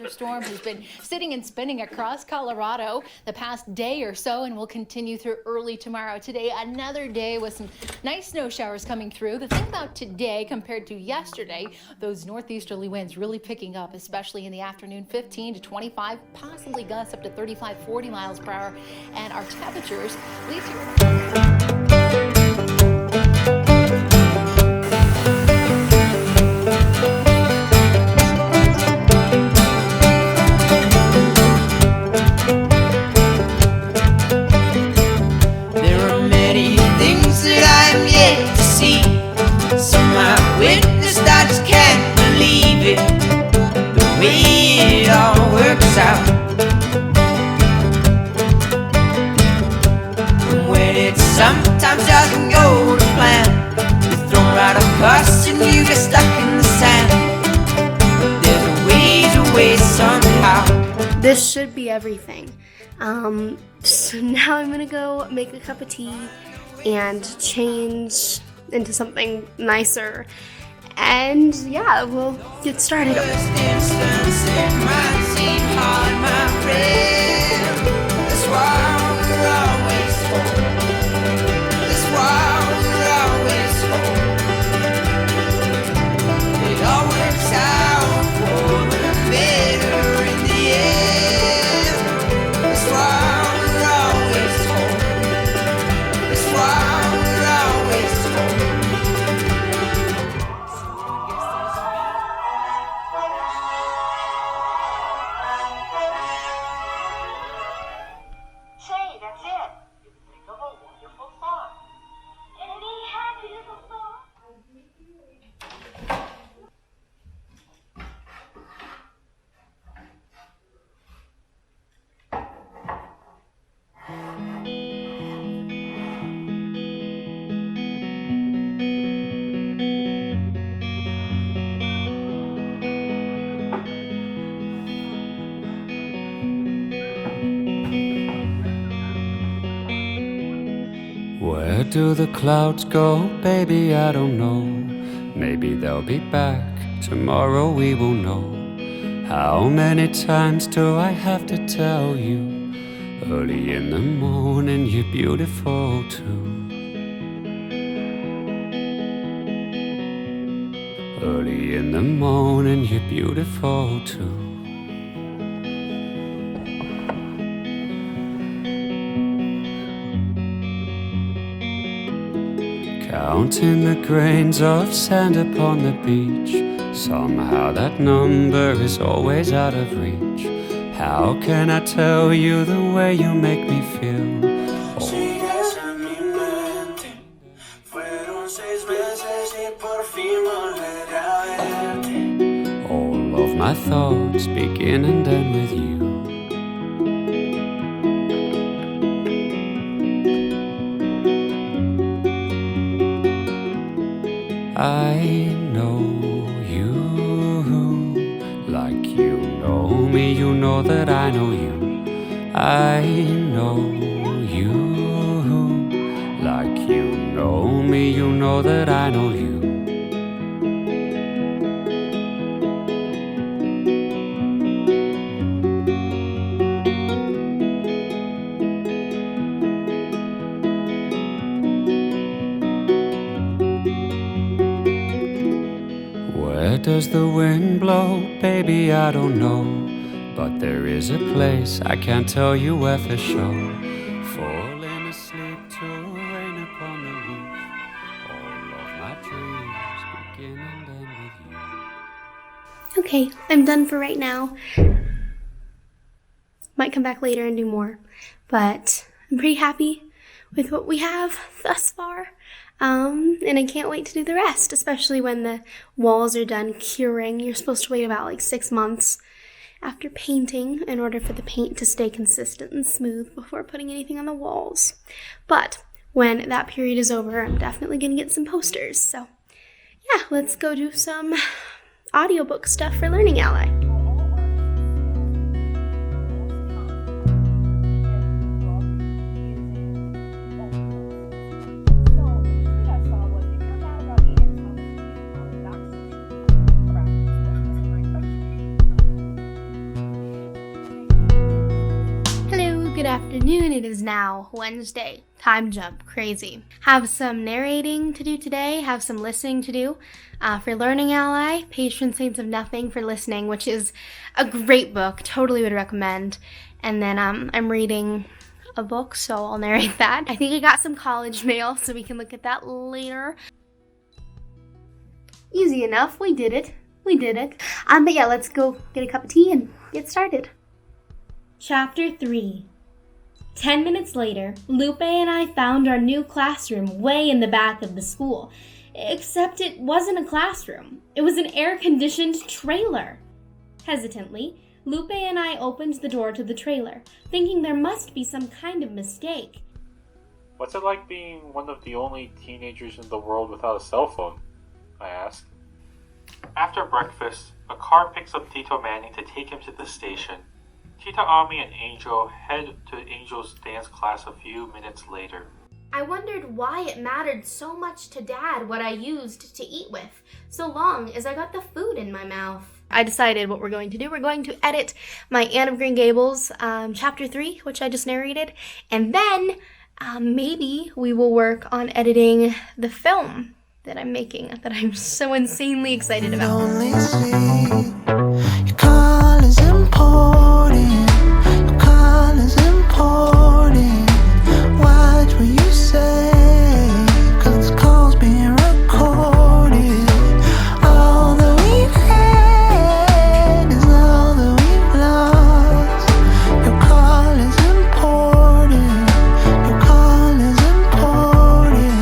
thunderstorm has been sitting and spinning across Colorado the past day or so and will continue through early tomorrow. Today, another day with some nice snow showers coming through. The thing about today compared to yesterday, those northeasterly winds really picking up, especially in the afternoon, 15 to 25, possibly gusts up to 35, 40 miles per hour. And our temperatures lead to... Witness, I just can't believe it, the way it all works out. When it sometimes doesn't go to plan, you're thrown right across and you get stuck in the sand. There's a way somehow. This should be everything. So now I'm gonna go make a cup of tea and change into something nicer. And yeah, we'll get started. First instance, it might seem hard, my friend. That's why we're always home. That's why we're always home. It all works out for the better in the end. That's why we're always home. That's why we're always home. Where do the clouds go, baby? I don't know. Maybe they'll be back tomorrow, we will know. How many times do I have to tell you? Early in the morning, you're beautiful too. Early in the morning, you're beautiful too. Counting the grains of sand upon the beach. Somehow that number is always out of reach. How can I tell you the way you make me feel? Sigues en mi mente. Fueron 6 meses y por fin volveré a verte. All of my thoughts begin and end with you. I know you like you know me, you know that I know you. I know you like you know me, you know that I know you. Where does the wind blow? Baby, I don't know. But there is a place, I can't tell you where for sure. Falling asleep to rain upon the roof. All of my dreams begin and end with you. Okay, I'm done for right now. Might come back later and do more. But I'm pretty happy with what we have thus far. And I can't wait to do the rest, especially when the walls are done curing. You're supposed to wait about like 6 months after painting in order for the paint to stay consistent and smooth before putting anything on the walls. But when that period is over, I'm definitely going to get some posters. So yeah, let's go do some audiobook stuff for Learning Ally. afternoon. It is now Wednesday. Time jump, crazy. Have some narrating to do today, have some listening to do. For Learning Ally, Patron Saints of Nothing for listening, which is a great book, totally would recommend. And then I'm reading a book, so I'll narrate that. I think I got some college mail, so we can look at that later. Easy enough, we did it. But yeah, let's go get a cup of tea and get started. Chapter 3. 10 minutes later, Lupe and I found our new classroom way in the back of the school. Except it wasn't a classroom. It was an air-conditioned trailer. Hesitantly, Lupe and I opened the door to the trailer, thinking there must be some kind of mistake. What's it like being one of the only teenagers in the world without a cell phone? I asked. After breakfast, a car picks up Tito Manning to take him to the station. Tita Ami and Angel head to Angel's dance class a few minutes later. I wondered why it mattered so much to Dad what I used to eat with, so long as I got the food in my mouth. I decided what we're going to do. We're going to edit my Anne of Green Gables chapter 3, which I just narrated, and then maybe we will work on editing the film that I'm making, that I'm so insanely excited about. Only see your call is important. Your call is important. Watch what you say, 'cause the call's being recorded. All that we've had is all that we've lost. Your call is important. Your call is important.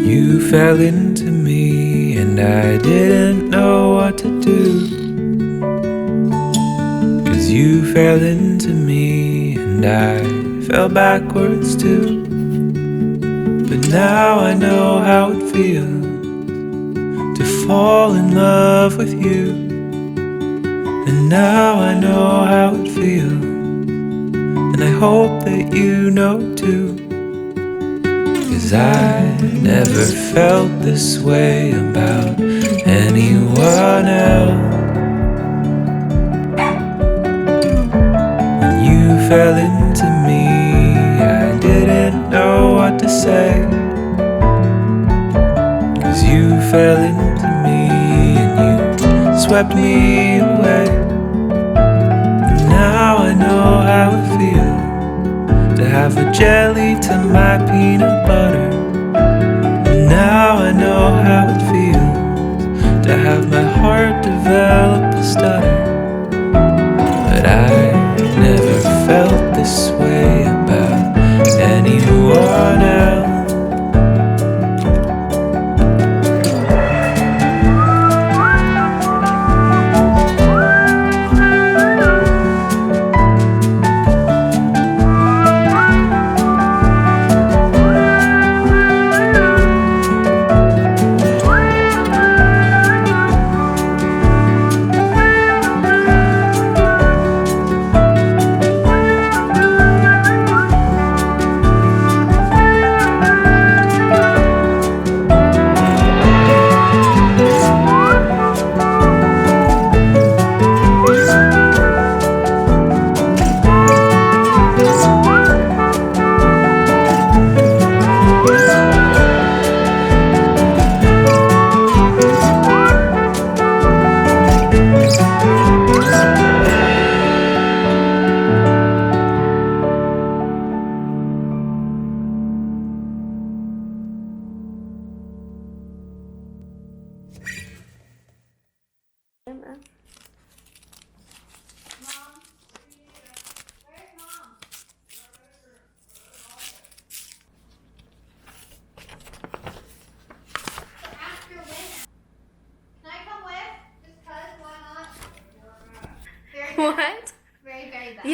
You fell into me and I didn't know what to do. 'Cause you fell into me and I fell backwards too. But now I know how it feels to fall in love with you. And now I know how it feels, and I hope that you know too. 'Cause I never felt this way about anyone else. When you fell into me, I didn't know what to say. 'Cause you fell into me and you swept me away. And now I know how it feels to have a jelly to my peanut butter. And now I know how it feels to have my heart develop a stutter. But I never felt this way about anyone else.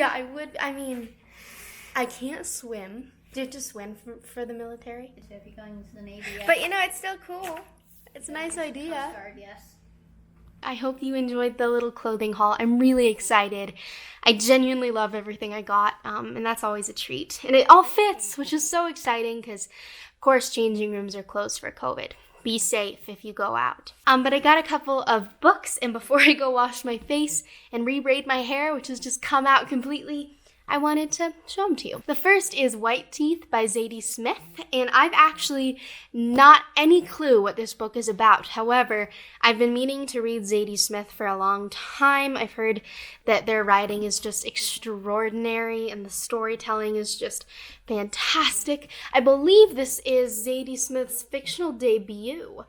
Yeah, I would. I mean, I can't swim. Do you have to swim for the military? So if you're going to the Navy, yes. But it's still cool. It's a nice idea. Coast Guard, yes. I hope you enjoyed the little clothing haul. I'm really excited. I genuinely love everything I got, and that's always a treat. And it all fits, which is so exciting because, of course, changing rooms are closed for COVID. Be safe if you go out. But I got a couple of books, and before I go wash my face and re-braid my hair, which has just come out completely, I wanted to show them to you. The first is White Teeth by Zadie Smith, and I've actually not any clue what this book is about. However, I've been meaning to read Zadie Smith for a long time. I've heard that their writing is just extraordinary and the storytelling is just fantastic. I believe this is Zadie Smith's fictional debut,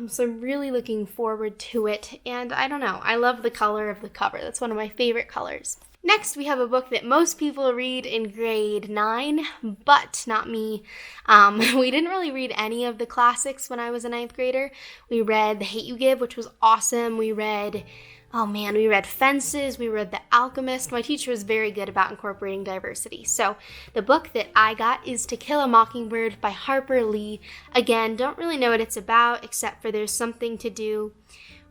so I'm really looking forward to it, and I don't know, I love the color of the cover. That's one of my favorite colors. Next, we have a book that most people read in grade 9, but not me. We didn't really read any of the classics when I was a 9th grader. We read The Hate U Give, which was awesome. We read Fences. We read The Alchemist. My teacher was very good about incorporating diversity. So the book that I got is To Kill a Mockingbird by Harper Lee. Again, don't really know what it's about, except for there's something to do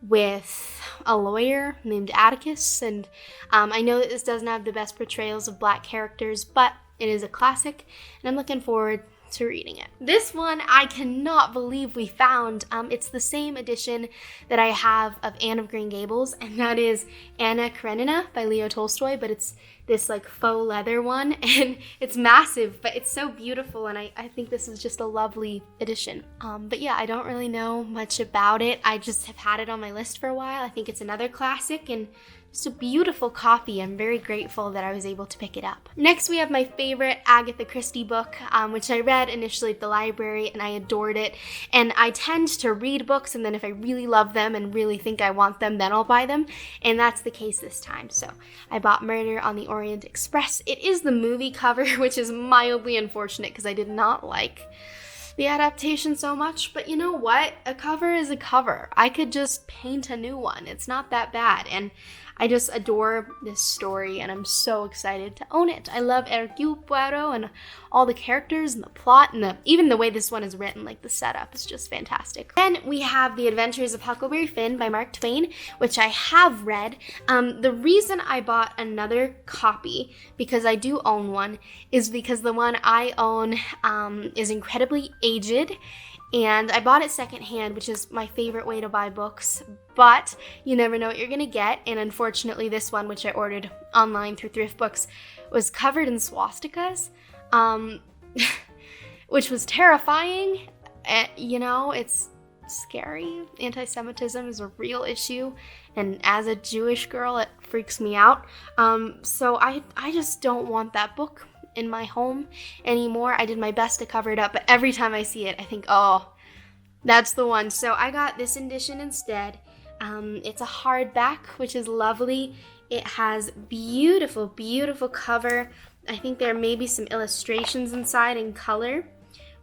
with a lawyer named Atticus, and I know that this doesn't have the best portrayals of Black characters, but it is a classic, and I'm looking forward to reading it. This one I cannot believe we found. It's the same edition that I have of Anne of Green Gables, and that is Anna Karenina by Leo Tolstoy, but it's this like faux leather one, and it's massive, but it's so beautiful, and I think this is just a lovely edition. But yeah, I don't really know much about it. I just have had it on my list for a while. I think it's another classic, and just a beautiful copy. I'm very grateful that I was able to pick it up. Next, we have my favorite Agatha Christie book, which I read initially at the library, and I adored it. And I tend to read books, and then if I really love them and really think I want them, then I'll buy them. And that's the case this time. So I bought Murder on the Orient Express. It is the movie cover, which is mildly unfortunate because I did not like the adaptation so much, but you know what? A cover is a cover. I could just paint a new one. It's not that bad, and I just adore this story, and I'm so excited to own it. I love Hercule Poirot and all the characters and the plot, and even the way this one is written, like the setup is just fantastic. Then we have The Adventures of Huckleberry Finn by Mark Twain, which I have read. The reason I bought another copy, because I do own one, is because the one I own is incredibly aged, and I bought it secondhand, which is my favorite way to buy books, but you never know what you're gonna get, and unfortunately this one, which I ordered online through Thrift Books, was covered in swastikas, which was terrifying. It's scary. Anti-Semitism is a real issue, and as a Jewish girl, it freaks me out. So I just don't want that book in my home anymore. I did my best to cover it up, but every time I see it, I think, oh, that's the one. So I got this edition instead. It's a hardback, which is lovely. It has beautiful, beautiful cover. I think there may be some illustrations inside in color,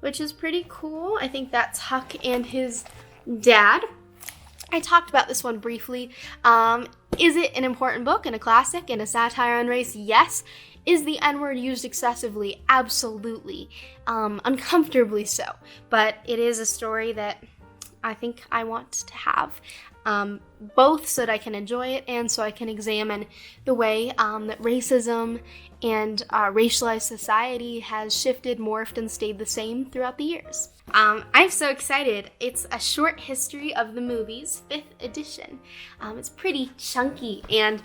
which is pretty cool. I think that's Huck and his dad. I talked about this one briefly. Is it an important book and a classic and a satire on race? Yes. Is the N-word used excessively? Absolutely. Uncomfortably so. But it is a story that I think I want to have. Both so that I can enjoy it and so I can examine the way that racism and racialized society has shifted, morphed, and stayed the same throughout the years. I'm so excited. It's a short history of the movies, 5th edition. It's pretty chunky, and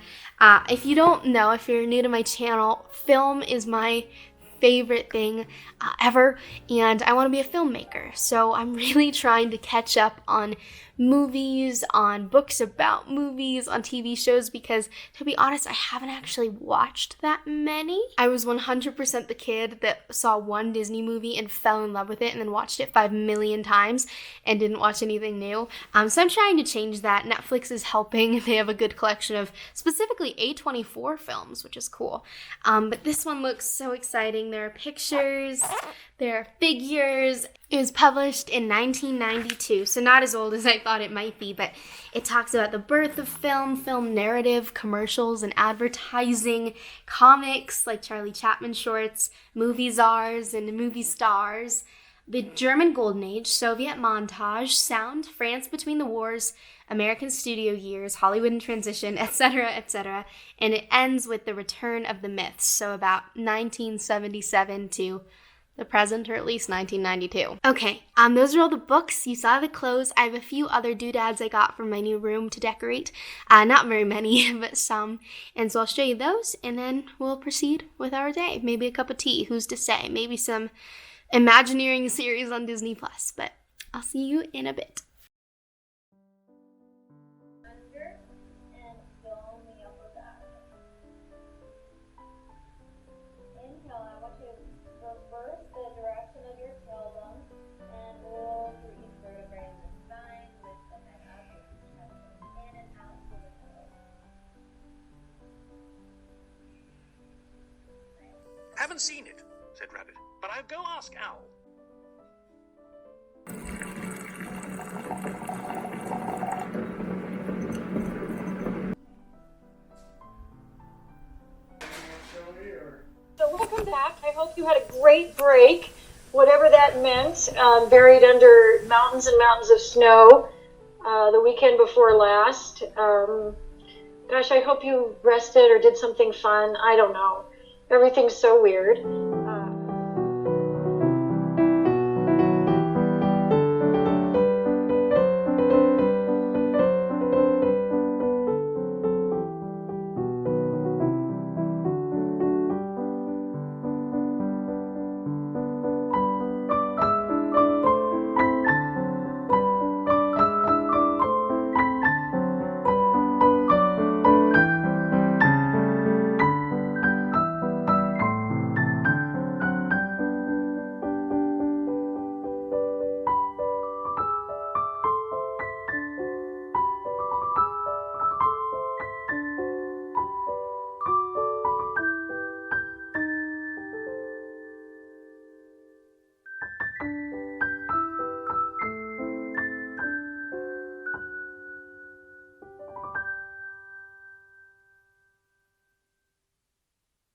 if you don't know, if you're new to my channel, film is my favorite thing ever, and I want to be a filmmaker, so I'm really trying to catch up on movies, on books about movies, on TV shows, because to be honest, I haven't actually watched that many. I was 100% the kid that saw one Disney movie and fell in love with it and then watched it 5 million times and didn't watch anything new. So I'm trying to change that. Netflix is helping. They have a good collection of specifically A24 films, which is cool. But this one looks so exciting. There are pictures, there are figures. It was published in 1992, so not as old as I thought it might be, but it talks about the birth of film, film narrative, commercials and advertising, comics like Charlie Chaplin shorts, movie czars and movie stars, the German Golden Age, Soviet montage, sound, France between the wars, American studio years, Hollywood in transition, etc., etc. And it ends with the return of the myths, so about 1977 to the present, or at least 1992. Okay, those are all the books. You saw the clothes. I have a few other doodads I got from my new room to decorate. Not very many, but some. And so I'll show you those, and then we'll proceed with our day. Maybe a cup of tea, who's to say? Maybe some Imagineering series on Disney+. But I'll see you in a bit. Under and fill in the upper back. Inhale, I want you to reverse the direction of your tailbone and roll through each vertebrae in the spine with the head up, in and out to the toe. Haven't seen it, said Rabbit, but I'll go ask Owl. So welcome back. I hope you had a great break, whatever that meant, buried under mountains and mountains of snow the weekend before last. Gosh, I hope you rested or did something fun. I don't know. Everything's so weird.